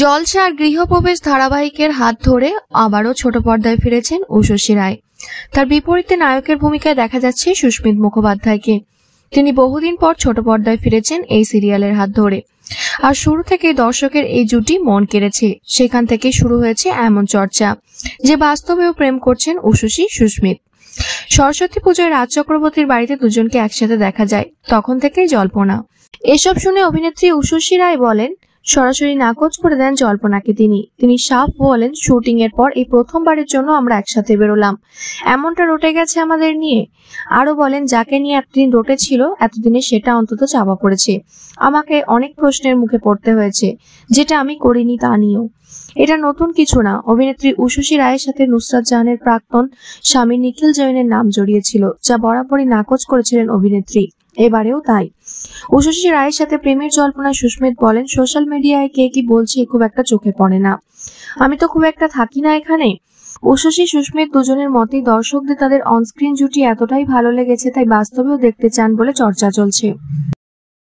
জলসা আর গৃহপ্রবেশ ধারাবাহিকের হাত ধরে আবারও ছোট পর্দায় ফিরেছেন উষসী রায়। তার বিপরীতে নায়কের ভূমিকায় দেখা যাচ্ছে সুস্মিত মুখোপাধ্যায়কে। তিনি বহুদিন পর ছোট পর্দায় ফিরেছেন এই সিরিয়ালের হাত ধরে। আর শুরু থেকে দর্শকের এই জুটি মন কেড়েছে। সেখান থেকে শুরু হয়েছে এমন চর্চা যে বাস্তবেও প্রেম করছেন উষসী সুস্মিত। সরস্বতী পুজোয় রাজ চক্রবর্তীর বাড়িতে দুজনকে একসাথে দেখা যায়, তখন থেকেই জল্পনা। এসব শুনে অভিনেত্রী উষসী রায় বলেন, সরাসরি নাকচ করে দেন জল্পনাকে। তিনি সাফ বলেন, শুটিং এর পর এই প্রথমবারের জন্য আমরা একসাথে বেরোলাম, এমনটা রটে গেছে আমাদের নিয়ে। আরো বলেন, যাকে নিয়ে এতদিন রটে ছিল এতদিনে সেটা অন্তত চাপা পড়েছে। আমাকে অনেক প্রশ্নের মুখে পড়তে হয়েছে, যেটা আমি করিনি তা নিয়েও। এটা নতুন কিছু না। অভিনেত্রী উষসী রায়ের সাথে নুসরাত জাহানের প্রাক্তন স্বামী নিখিল জৈনের নাম জড়িয়েছিল, যা বরাবরই নাকচ করেছিলেন অভিনেত্রী। এবারেও তাই। উষসী রায়ের সাথে প্রেমের জল্পনা সুস্মিত বলেন, সোশ্যাল মিডিয়ায় কে কি বলছে খুব একটা চোখে পড়ে না, আমি তো খুব একটা থাকি না এখানে। উষসী সুস্মিত দুজনের মতেই দর্শকদের তাদের অনস্ক্রিন জুটি এতটাই ভালো লেগেছে, তাই বাস্তবেও দেখতে চান বলে চর্চা চলছে।